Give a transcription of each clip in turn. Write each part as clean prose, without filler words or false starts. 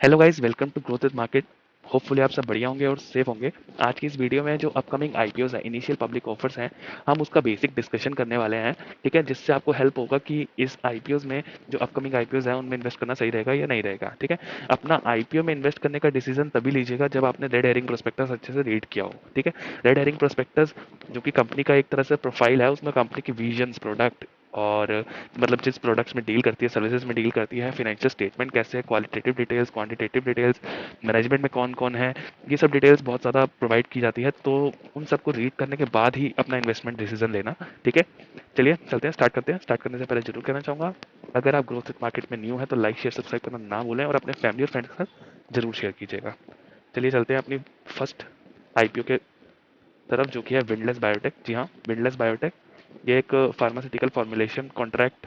Hello guys, welcome to growth with market. Hopefully आप सब बढ़िया होंगे और सेफ होंगे। आज की इस वीडियो में जो अपकमिंग आईपीओस है, इनिशियल पब्लिक ऑफर्स हैं, हम उसका बेसिक डिस्कशन करने वाले हैं। ठीक है, जिससे आपको हेल्प होगा कि इस आईपीओस में जो अपकमिंग आईपीओस है उनमें इन्वेस्ट करना सही रहेगा या नहीं रहेगा। ठीक है, अपना आईपीओ में इन्वेस्ट करने का डिसीजन तभी लीजिएगा जब आपने रेड हेरिंग प्रोस्पेक्टस अच्छे से रीड किया हो। ठीक है, रेड हेरिंग प्रोस्पेक्टस जो कि कंपनी का एक तरह से प्रोफाइल है, उसमें कंपनी की विजन्स, प्रोडक्ट और मतलब जिस प्रोडक्ट्स में डील करती है, सर्विसेज में डील करती है, फाइनेंशियल स्टेटमेंट कैसे है, qualitative details, quantitative details, management में कौन कौन है, ये सब डिटेल्स बहुत ज़्यादा प्रोवाइड की जाती है। तो उन सबको रीड करने के बाद ही अपना इन्वेस्टमेंट डिसीजन लेना। ठीक है, चलिए चलते हैं, स्टार्ट करते हैं। स्टार्ट करने से पहले जरूर कहना चाहूँगा, अगर आप ग्रोथ मार्केट में न्यू है तो लाइक शेयर सब्सक्राइब करना ना भूलें और अपने फैमिली और फ्रेंड्स के साथ जरूर शेयर कीजिएगा। चलिए चलते हैं अपनी फर्स्ट आईपीओ के तरफ, जो कि है विंडलेस बायोटेक। जी हाँ, विंडलेस बायोटेक ये एक pharmaceutical formulation contract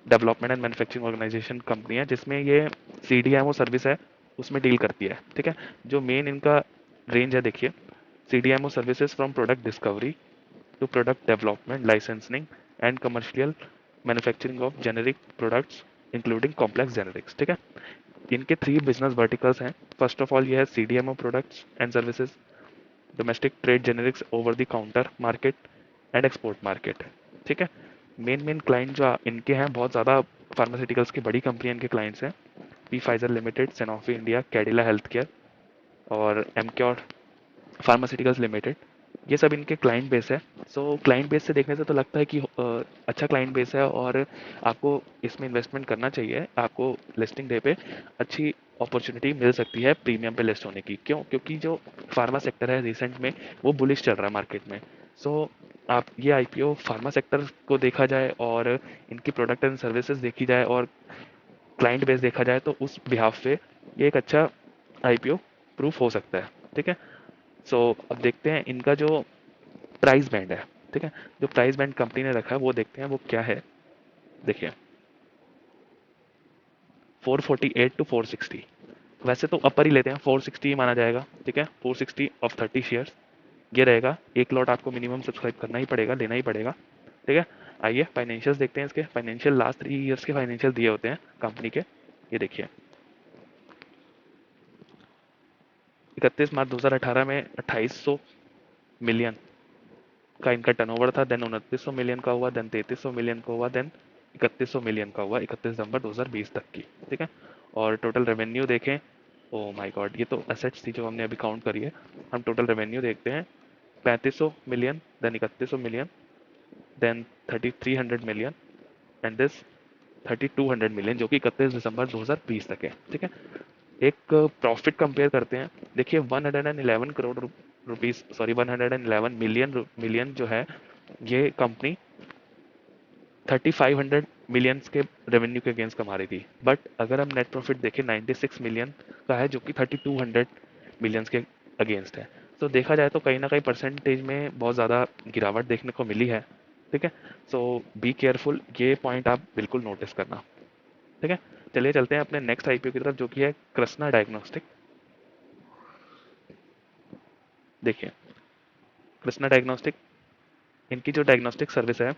development and manufacturing organisation company है, जिसमें ये सीडीएमओ सर्विस है उसमें डील करती है। ठीक है, जो मेन इनका रेंज है देखिए, CDMO services from product discovery to product development, licensing and commercial manufacturing of generic products including complex generics. ठीक है, इनके 3 बिजनेस वर्टिकल्स हैं। फर्स्ट ऑफ ऑल ये है CDMO products and services, domestic trade generics, over the counter market and export market. ठीक है, main main client जो इनके हैं, बहुत ज़्यादा फार्मास्यूटिकल्स की बड़ी कंपनियां इनके क्लाइंट्स हैं। P Pfizer limited, Sanofi India, Cadila health care और एमक्योर फार्मास्यूटिकल्स लिमिटेड, ये सब इनके क्लाइंट बेस है। सो क्लाइंट बेस से देखने से तो लगता है कि अच्छा क्लाइंट बेस है और आपको इसमें इन्वेस्टमेंट करना चाहिए। आपको लिस्टिंग डे पे अच्छी अपॉर्चुनिटी मिल सकती है प्रीमियम पे लिस्ट होने की। क्यों? क्योंकि जो फार्मा सेक्टर है रिसेंट में वो बुलिश चल रहा है मार्केट में। सो आप ये आईपीओ फार्मा सेक्टर को देखा जाए और इनकी प्रोडक्ट एंड सर्विसेज देखी जाए और क्लाइंट बेस देखा जाए तो उस बिहाफ पे ये एक अच्छा आईपीओ प्रूफ हो सकता है। ठीक है, सो अब देखते हैं इनका जो प्राइस बैंड है। ठीक है, जो प्राइस बैंड कंपनी ने रखा है वो देखते हैं वो क्या है। देखिए, 448 to 460, वैसे तो अपर ही लेते हैं, 460 ही माना जाएगा। ठीक है, 460 ऑफ 30 शेयर्स ये रहेगा। एक लॉट आपको मिनिमम सब्सक्राइब करना ही पड़ेगा, लेना ही पड़ेगा। ठीक है, आइए फाइनेंशियल्स देखते हैं। इसके फाइनेंशियल लास्ट 3 ईयर्स के फाइनेंशियल दिए होते हैं कंपनी के। ये देखिए, 31 मार्च 2018 में 2800 मिलियन का इनका टर्नओवर था, देन 2900 मिलियन का हुआ, देन 3300 मिलियन का हुआ, देन 3100 मिलियन का हुआ 31 दिसंबर 2020 तक की। ठीक है, और टोटल रेवेन्यू देखें, ओ माय गॉड, ये तो एसेट्स थी जो हमने अभी काउंट करी है। हम टोटल रेवेन्यू देखते हैं, 3500 million, then 3100 million, then 3300 million and this 3200 million, जो कि 31 दिसंबर 2020 तक है। ठीक है, एक प्रॉफिट कंपेयर करते हैं। देखिए, 111 करोड़ रुपीस, सॉरी 111 मिलियन जो है, ये कंपनी 3500 मिलियंस के रेवेन्यू के अगेंस्ट कमा रही थी। बट अगर हम नेट प्रॉफिट देखें, 96 मिलियन का है, जो कि 3200 मिलियंस के अगेंस्ट है। तो देखा जाए तो कहीं ना कहीं परसेंटेज में बहुत ज़्यादा गिरावट देखने को मिली है। ठीक है, सो बी केयरफुल, ये पॉइंट आप बिल्कुल नोटिस करना। ठीक है, चलिए चलते हैं अपने नेक्स्ट आईपीओ की तरफ, जो कि है कृष्णा डायग्नोस्टिक। देखिए, कृष्णा डायग्नोस्टिक, इनकी जो डायग्नोस्टिक सर्विस है,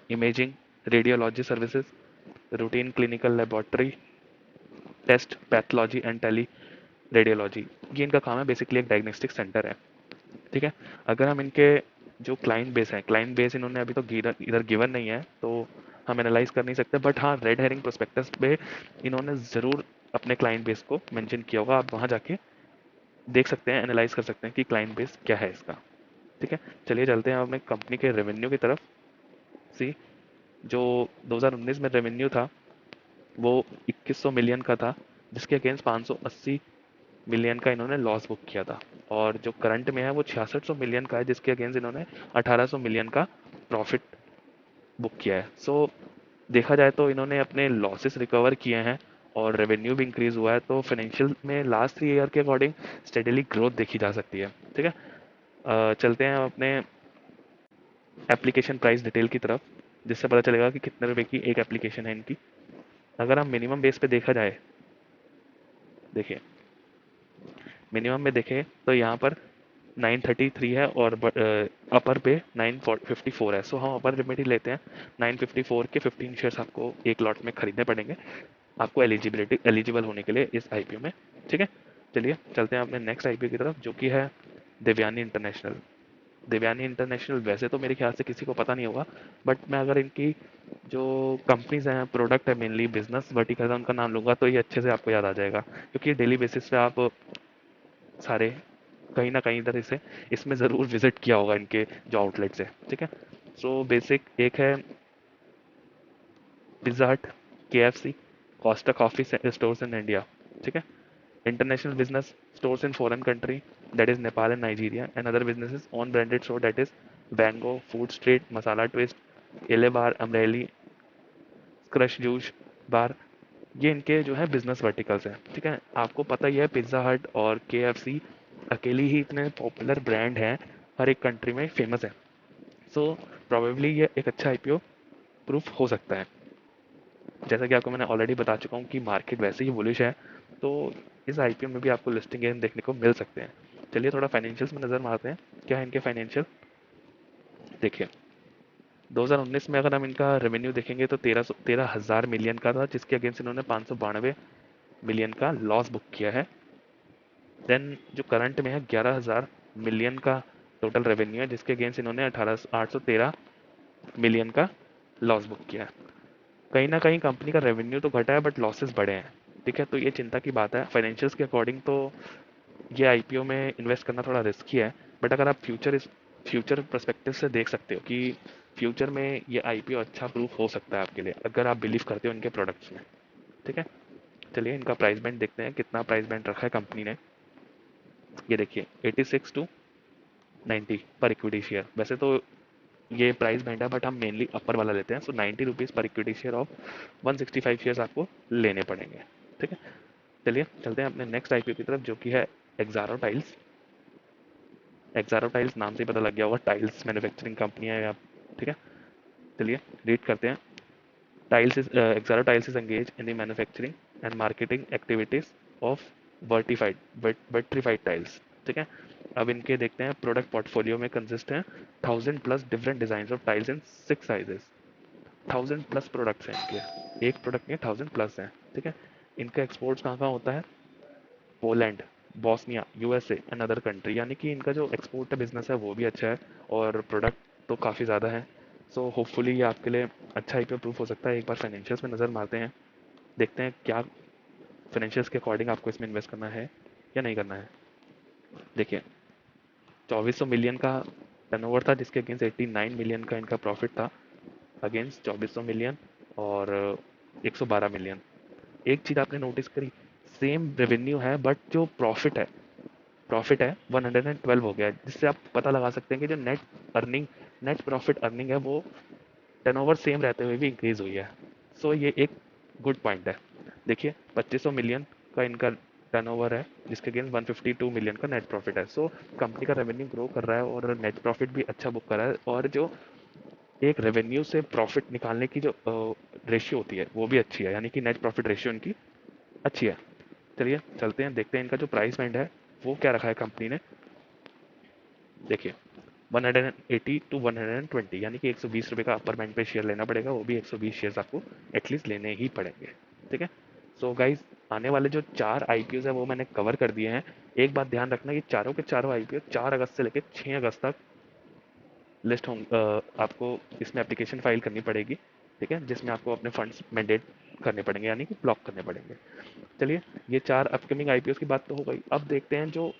imaging, radiology services, routine clinical laboratory test, pathology and tele radiology, ये इनका काम है। बेसिकली एक डायग्नोस्टिक सेंटर है। ठीक है, अगर हम इनके जो क्लाइंट बेस है, क्लाइंट बेस इन्होंने अभी तो इधर गिवन नहीं है तो हम एनालाइज कर नहीं सकते, बट हाँ, रेड हेरिंग प्रोस्पेक्टस पे इन्होंने ज़रूर अपने क्लाइंट बेस को मेंशन किया होगा। आप वहाँ जाके देख सकते हैं, एनालाइज कर सकते हैं कि क्लाइंट बेस क्या है इसका। ठीक है, चलिए चलते हैं अपने कंपनी के रेवेन्यू की तरफ। सी, जो 2019 में रेवेन्यू था वो 2100 मिलियन का था, जिसके अगेंस्ट 580 मिलियन का इन्होंने लॉस बुक किया था। और जो करंट में है वो 6600 मिलियन का है, जिसके अगेंस्ट इन्होंने 1800 मिलियन का प्रॉफिट बुक किया है। सो देखा जाए तो इन्होंने अपने लॉसेस रिकवर किए हैं और रेवेन्यू भी इंक्रीज हुआ है। तो फाइनेंशियल में लास्ट 3 ईयर के अकॉर्डिंग स्टेडली ग्रोथ देखी जा सकती है। ठीक है, चलते हैं अपने एप्लीकेशन प्राइस डिटेल की तरफ, जिससे पता चलेगा कि कितने रुपए की एक एप्लीकेशन है इनकी। अगर हम मिनिमम बेस पे देखा जाए, देखिए मिनिमम में देखें तो यहाँ पर 933 है और अपर पे 954 है। सो हम अपर लिमिट ही लेते हैं। 954 के 15 शेयर्स आपको एक लॉट में खरीदने पड़ेंगे। आपको एलिजिबल होने के लिए इस आईपीओ में। ठीक है, चलिए चलते हैं अपने नेक्स्ट आईपीओ की तरफ, जो कि है देवयानी इंटरनेशनल। देवयानी इंटरनेशनल वैसे तो मेरे ख्याल से किसी को पता नहीं होगा, बट मैं अगर इनकी जो कंपनीज हैं, प्रोडक्ट है, मेनली बिजनेस वर्टिकल है, उनका नाम लूंगा तो ये अच्छे से आपको याद आ जाएगा, क्योंकि डेली बेसिस पे आप सारे कहीं ना कहीं तरह से इसमें ज़रूर विजिट किया होगा इनके जो आउटलेट्स है। ठीक है, सो बेसिक एक है पिज्ज़ा हट, KFC, Costa Coffee stores in India. ठीक है, international business stores in foreign country, that is Nepal and Nigeria, and other businesses own branded store, that is Bango, Food Street, Masala Twist, Ele Bar, Amreli, crush juice bar. ये इनके जो है business verticals हैं। ठीक है, आपको पता ही है पिज्ज़ा हट और KFC अकेली ही इतने पॉपुलर ब्रांड हैं, हर एक कंट्री में फेमस है। सो प्रोबेबली ये एक अच्छा आईपीओ प्रूफ हो सकता है। जैसा कि आपको मैंने ऑलरेडी बता चुका हूँ कि मार्केट वैसे ही बुलिश है, तो इस आईपीओ में भी आपको लिस्टिंग गेन देखने को मिल सकते हैं। चलिए थोड़ा फाइनेंशियल्स में नज़र मारते हैं, क्या है इनके फाइनेंशियल। देखिए 2019 में अगर हम इनका रेवेन्यू देखेंगे तो 13,000 मिलियन का था, जिसके अगेंस्ट इन्होंने 592 मिलियन का लॉस बुक किया है। देन जो करंट में है 11,000 मिलियन का टोटल रेवेन्यू है, जिसके अगेंस्ट इन्होंने 813 मिलियन का लॉस बुक किया है। कहीं ना कहीं कंपनी का रेवेन्यू तो घटा है बट लॉसेस बढ़े हैं। ठीक है, तो ये चिंता की बात है। फाइनेंशियल्स के अकॉर्डिंग तो ये आईपीओ में इन्वेस्ट करना थोड़ा रिस्की है, बट अगर आप फ्यूचर पर्सपेक्टिव से देख सकते हो कि फ्यूचर में ये आईपीओ अच्छा प्रूफ हो सकता है आपके लिए, अगर आप बिलीव करते हो इनके प्रोडक्ट्स में। ठीक है, चलिए इनका प्राइस बैंड देखते हैं, कितना प्राइस बैंड रखा है कंपनी ने। ये देखिए 86 टू 90 पर इक्विटी शेयर। वैसे तो ये प्राइस बैंड है बट हम मेनली अपर वाला लेते हैं, सो 90 रुपीज़ पर इक्विटी शेयर ऑफ 165 शेयर्स आपको लेने पड़ेंगे। ठीक है, चलिए चलते हैं अपने नेक्स्ट आईपीओ की तरफ, जो कि है एक्सारो टाइल्स। एक्सारो टाइल्स नाम से ही पता लग गया होगा, टाइल्स मैन्युफैक्चरिंग कंपनी है। ठीक है, चलिए रीड करते हैं। Exxaro tiles is engage in the manufacturing and marketing activities of vitrified tiles. ठीक है, अब इनके देखते हैं प्रोडक्ट पोर्टफोलियो में कंसिस्ट है 1000+ different design of tiles in 6 sizes. 1000+ products हैं इनके, एक प्रोडक्ट में 1000+ हैं। ठीक है, इनका एक्सपोर्ट्स कहाँ कहाँ होता है, Poland, Bosnia, USA and other country, यानी कि इनका जो एक्सपोर्ट का बिजनेस है वो भी अच्छा है और प्रोडक्ट तो काफ़ी ज़्यादा है। सो होपफुली ये आपके लिए अच्छा आईपीओ प्रूफ हो सकता है। एक बार फाइनेंशियल्स में नज़र मारते हैं, देखते हैं क्या फाइनेंशियल्स के अकॉर्डिंग आपको इसमें इन्वेस्ट करना है या नहीं करना है। देखिए 2400 मिलियन का टर्नओवर था, जिसके अगेंस्ट 89 मिलियन का इनका प्रॉफिट था, अगेंस्ट 2400 मिलियन और 112 मिलियन। एक चीज़ आपने नोटिस करी, सेम रेवेन्यू है बट जो प्रॉफिट है 112 हो गया है, जिससे आप पता लगा सकते हैं कि जो नेट प्रॉफिट अर्निंग है वो टर्नओवर सेम रहते हुए भी इंक्रीज हुई है। सो ये एक गुड पॉइंट है। देखिए 2500 मिलियन का इनका टर्नओवर है, जिसके अगेंस्ट 152 मिलियन का नेट प्रॉफिट है। सो कंपनी का रेवेन्यू ग्रो कर रहा है और नेट प्रॉफिट भी अच्छा बुक कर रहा है, और जो एक रेवेन्यू से प्रॉफिट निकालने की जो रेशियो होती है वो भी अच्छी है, यानी कि नेट प्रॉफिट रेशियो इनकी अच्छी है। चलिए चलते हैं, देखते हैं इनका जो प्राइस बैंड है वो क्या रखा है कंपनी ने। देखिए 180 टू 120, यानी कि 120 रुपये का अपर बैंड पे शेयर लेना पड़ेगा, वो भी 120 शेयर्स आपको एटलीस्ट लेने ही पड़ेंगे। ठीक है, सो गाइज आने वाले जो 4 आईपीओ है वो मैंने कवर कर दिए हैं। एक बात ध्यान रखना, ये चारों के चारों आईपीओ 4 अगस्त से लेकर 6 अगस्त तक लिस्ट होंगे। आपको इसमें एप्लीकेशन फाइल करनी पड़ेगी। ठीक है, जिसमें आपको अपने फंड्स मैंडेट करने पड़ेंगे, यानी कि ब्लॉक करने पड़ेंगे। चलिए ये 4 अपकमिंग आईपीओ की बात तो हो गई, अब देखते हैं जो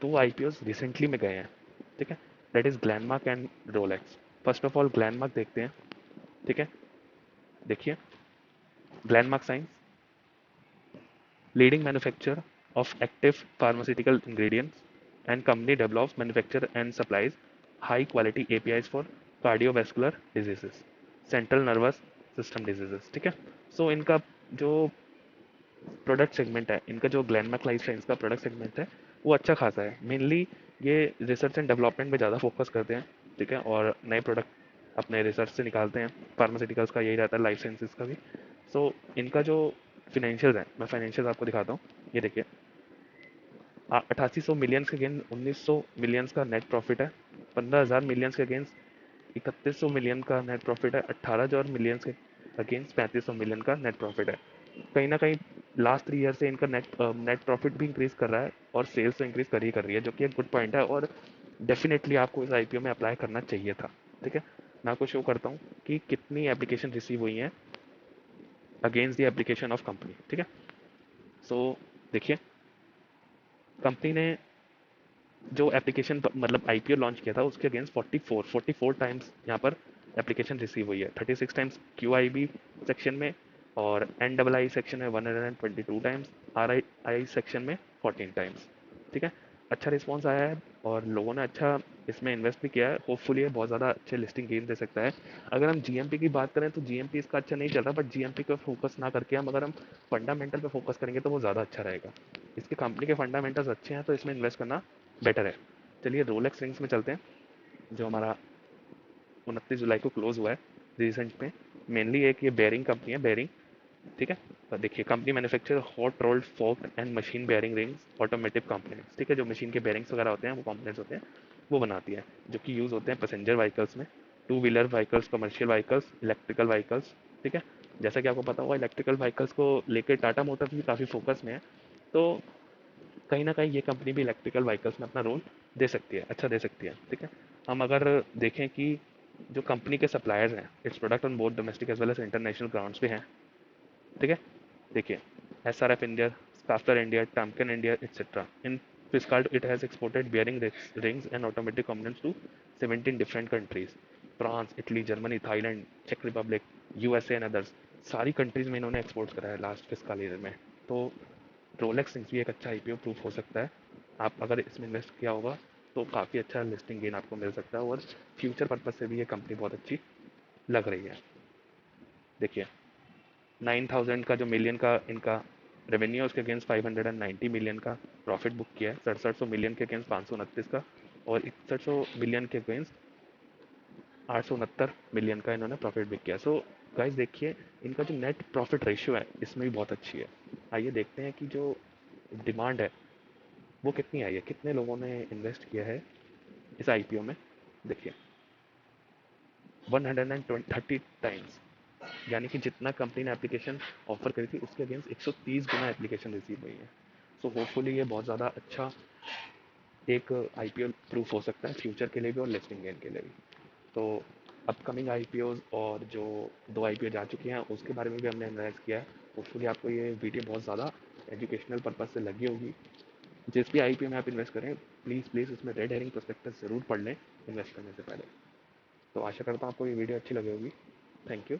2 आईपीओ रिसेंटली में गए हैं। ठीक है, that is Glenmark and Rolex. First of all Glenmark देखते हैं। ठीक है, देखिए Glenmark science leading manufacturer of active pharmaceutical ingredients and company develops manufacture and supplies high quality APIs for cardiovascular diseases, central nervous system diseases. ठीक है, सो इनका जो प्रोडक्ट सेगमेंट है, इनका जो ग्लैनमार्क लाइफ साइंस का प्रोडक्ट सेगमेंट है वो अच्छा खासा है। मेनली ये रिसर्च एंड डेवलपमेंट में ज़्यादा फोकस करते हैं। ठीक है, और नए प्रोडक्ट अपने रिसर्च से निकालते हैं। फार्मास्यूटिकल्स का यही रहता है, लाइफ साइंसेस का भी। सो इनका जो फिनेंशियल्स है, मैं फाइनेंशियल्स आपको दिखाता हूँ। ये देखिए 8800 मिलियंस के अगेंस्ट 1900 मिलियंस का नेट प्रॉफिट है। 15,000 मिलियंस के अगेंस्ट 3100 मिलियन का नेट प्रॉफिट है। 18,000 मिलियंस के अगेंस्ट 3500 मिलियन का नेट प्रॉफिट है। कहीं ना कहीं लास्ट 3 ईयर से इनका नेट प्रॉफिट भी इंक्रीज कर रहा है और सेल्स तो इंक्रीज कर रही है, जो कि एक गुड पॉइंट है। और डेफिनेटली आपको इस आईपीओ में अप्लाई करना चाहिए था। ठीक है, मैं आपको शो करता हूँ कि कितनी एप्लीकेशन रिसीव हुई हैं against the application of company. ठीक है, सो देखिए, कंपनी ने जो एप्लीकेशन मतलब आईपीओ लॉन्च किया था उसके अगेंस्ट 44 टाइम्स यहाँ पर एप्लीकेशन रिसीव हुई है। 36 times Q I B section में, और एन डबल आई सेक्शन में 122 times, R I I section में 14 टाइम्स। ठीक है, अच्छा रिस्पॉन्स आया है और लोगों ने अच्छा इसमें इन्वेस्ट भी किया है। होपफुली ये बहुत ज़्यादा अच्छे लिस्टिंग गेन दे सकता है। अगर हम जीएमपी की बात करें तो जीएमपी इसका अच्छा नहीं चल रहा, बट जीएमपी पर फोकस ना करके हम फंडामेंटल पे फोकस करेंगे तो वो ज़्यादा अच्छा रहेगा। इसकी कंपनी के फंडामेंटल्स अच्छे हैं तो इसमें इन्वेस्ट करना बेटर है। चलिए रोलेक्स रिंग्स में चलते हैं, जो हमारा 29 जुलाई को क्लोज हुआ है रिसेंट में। मेनली एक ये बेयरिंग कंपनी है, बेयरिंग। ठीक है, तो देखिए, company manufacture hot rolled forged and machine bearing rings automotive components. ठीक है, जो मशीन के बेयरिंग्स वगैरह होते हैं, वो कंपोनेंट्स होते हैं, वो बनाती है, जो कि यूज़ होते हैं पैसेंजर व्हीकल्स में, two wheeler vehicles, commercial vehicles, electrical vehicles. ठीक है, जैसा कि आपको पता होगा इलेक्ट्रिकल व्हीकल्स को लेकर टाटा मोटर्स भी काफ़ी फोकस में है। तो कहीं ना कहीं ये कंपनी भी इलेक्ट्रिकल व्हीकल्स में अपना रोल दे सकती है, अच्छा दे सकती है। ठीक है, हम अगर देखें कि जो कंपनी के सप्लायर्स हैं, its product on both domestic as well as international grounds पे हैं। ठीक है, देखिए, S R F India, Schaeffler India, Timken India etcetera. In fiscal it has exported bearing rings and automatic components to 17 different countries, France, Italy, Germany, Thailand, चेक Republic, USA and others. सारी countries में इन्होंने export करा है last fiscal year में। तो Rolex since भी एक अच्छा आईपीओ प्रूफ हो सकता है। आप अगर इसमें इन्वेस्ट किया होगा तो काफ़ी अच्छा लिस्टिंग गेन आपको मिल सकता है, और फ्यूचर पर्पज से भी ये कंपनी बहुत अच्छी लग रही है। देखिए, 9,000 का जो मिलियन का इनका रेवेन्यू है, उसके अगेंस्ट 590 मिलियन का प्रॉफिट बुक किया है। 6700 मिलियन के अगेंस्ट 529 का, और 6100 मिलियन के अगेंस्ट 869 मिलियन का इन्होंने प्रॉफिट बुक किया। सो गाइस देखिए, इनका जो नेट प्रॉफिट रेशियो है इसमें भी बहुत अच्छी है। आइए देखते हैं कि जो डिमांड है वो कितनी आई है, कितने लोगों ने इन्वेस्ट किया है इस आईपीओ में। देखिए, 130 टाइम्स, यानी कि जितना कंपनी ने एप्लीकेशन ऑफर करी थी उसके अगेंस्ट 130 गुना एप्लीकेशन रिसीव हुई है। सो होपफुली ये बहुत ज़्यादा अच्छा एक आईपीओ प्रूफ हो सकता है फ्यूचर के लिए भी और लिस्टिंग गेन के लिए भी। तो अपकमिंग आईपीओज और जो 2 आईपीओ जा चुके हैं उसके बारे में भी हमने एनालाइज किया है। होपफुली आपको ये वीडियो बहुत ज़्यादा एजुकेशनल पर्पज से लगी होगी। जिस भी आईपीओ में आप इन्वेस्ट करें, प्लीज़ प्लीज़ उसमें रेड हेरिंग प्रोस्पेक्टस ज़रूर पढ़ लें इन्वेस्ट करने से पहले। तो आशा करता हूँ आपको ये वीडियो अच्छी लगी होगी। Thank you.